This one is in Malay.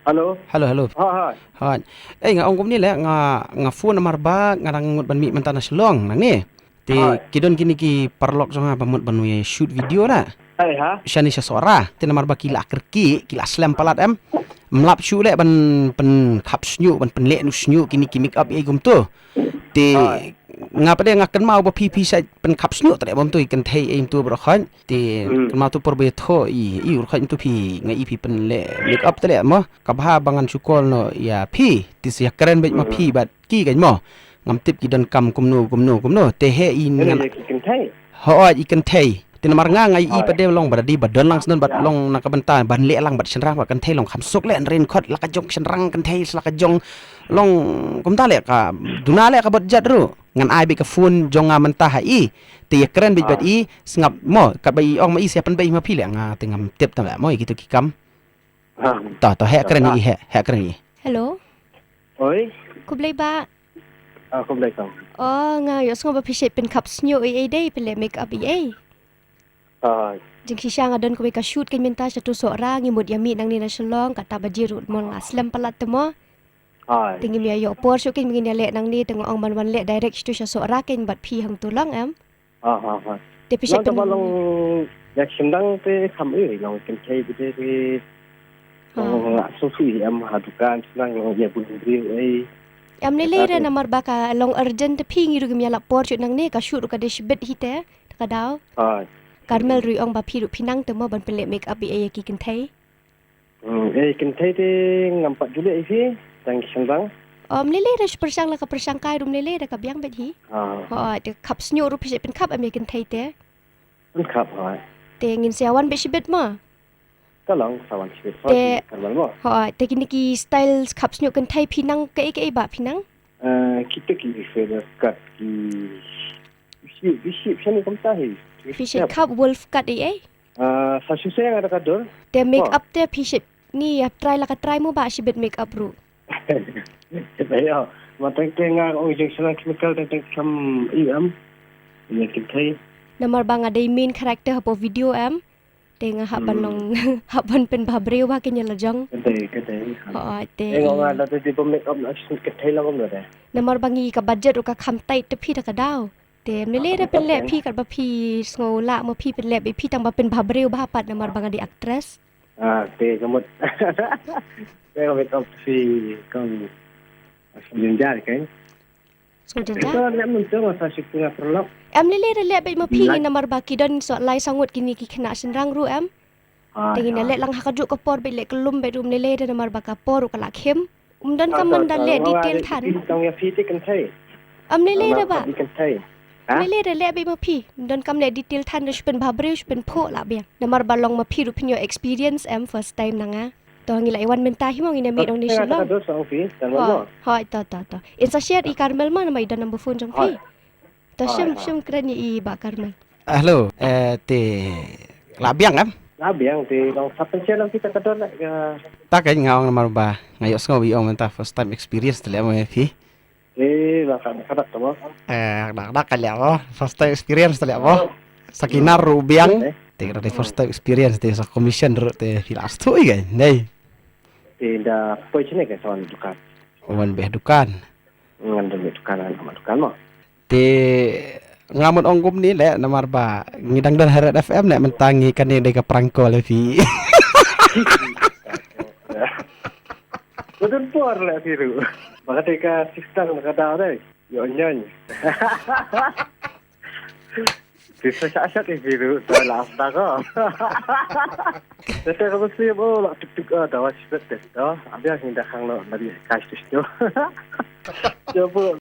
Halo. Halo. Ha. Han. Nga ongkom ni le nga phone namar ba ngarang ngut ban mi mentana selong nang ni. Te Hai. kidon kini ki parlok songa pamut banu ye shoot video na. Hai ha. Shani sesora te namar ba kila kerki kila slam palat em. Mlap shu le ban pen khap snyu ban pen le nu snyu kini ki make up e gum tu. Te Hai. ngapa dia ngakan mau ba pi sa pen khap snyu tre bom tu ikan thei em tu bro khan. Te mau tu porbe tho i ur khan tu pi ngai pi pen le make up tre mo kabha bangan sukol no ya pi ti sia keren bet ma pi bat ki kan mo ngam tip ki don kam kumnu te he i Ini ngan je kikin thai. ho ikan thei tin mar nga ngai i pade long baradi badon lang snon bat long nakabanta ban le lang bat senrang kan thei long kham sok le ren khot la ka jong senrang kan thei la ka jong long kum ta le ka duna le ka bot jat ru ngan ai be ka phone jong nga mentah i te keren bet bat i sngap mo ka bai ong ma i siapan bai ma pi le nga tingam tip ta mo gitu ki kam Ha. ta he keren i he keren i Hello, Oi. kublay ba? Aku boleh kau. Nga yos nga ba pishet pen cups nyo day pele make up ay. Ha. Jeng siya nga don ko ka shoot kay minta siya tu sora ngimod yami nang ni na shalong kata ba jirut mo nga slam palat mo. Hai. Tingin mi ayo por so kin mingin le nang ni teng ong man le direct tu siya sora kin bat pi hang tulang em. Ha. Te pishet Long pen balong yak sindang te kham long kin thai te te. Long sofi am hadukan senang long ye bun bri ai. am le ra namar ba ka long urgent te pi ngiru gim yala por so nang ni ka shoot ka de shibet hite ka daw. Ha. Carmel ri ong ba pi ru pinang te mo ban pele make up ay ki kin thai. Kin thai te ngampat jule ai fi. Tang sindang. Lele ra persang la ka persang kai rum lele ra ka biang bet hi. Ha. Te cups nyo ru pishet pen cup American thai te. Kan khap hai. Te ngin siawan be shibet ma. Kalong sawan sibit. Te- Kan mo. Te kini ki style cups nyo kan thai pinang ke ba pinang. Kita ki fela kat ki bisi sini kom tahi. Pishet cup wolf cut ay. Sa susah yang ada kador. Te make up te pishet ni ya try la ka try mo ba shibet make up ru. Bayo, matang tengah ujung senang chemical tentang kam iam. Ini kita. Namar ba nga day main character hapo video am. Te nga haban long haban pen babreu ba kenya lajong. Kedai. Te Engok ada tu tipe make up nak kedai lah kom dah. namar bangi ka budget o ka kham tai te phi ta ka daw. Te mele ra pen le phi ka ba phi ngo la mo phi pen le be phi tang ba pen babreu ba pat namar banga di actress. Te kamut. Te make up si kam jenjar kan. So janja. Kita nak muncul masa syuting perlok. Am lele ra le be ma phi ni namar ba ki don so lai sangut kini ki khna senrang ru am. Tingin na le lang hakajuk ka por be le kelum be rum lele ra namar ba ka por ka la khem. Dan ka man dan le detail than. Tang ya fiti kan thai. Am lele ra ba. Kan thai. Lele ra le be ma phi. Dan kam le detail than ru pen babreu pen pho la be. Namar ba long ma phi ru pin your experience am first time nanga. To ngila iwan menta hi mo ngina mi dong ni silong. Kador sang fi, tan mo. Hoi to. Insa share i Carmel ma nama idan number phone jong phi. To shim keren i ba Carmel. halo te labiang am Nabi yang di long sapen channel kita kador nak ta kai ngaong namar ba ngayos ngawi ong menta first time experience tele mo fi bahkan kadak tu mo. dak kali mo first time experience tele mo sakinar rubiang te ra first time experience te sa commission ro te filas tu i nei Tidak poin ke sawan dukan. wan beh dukan Ngan demi dukanan sama dukan mo. te ngamon onggum ni le namar ba ngidang dan Heret FM nek mentangi kan ni de ka prangko le fi Betul por lah biru. Maka teka sistang kada ada. Yo nyon. Bisa saat biru dah last dah ko. Teka ko siya mo la tuk ada wasibet dah. Abia hinda kang lo dari kasih tu. Coba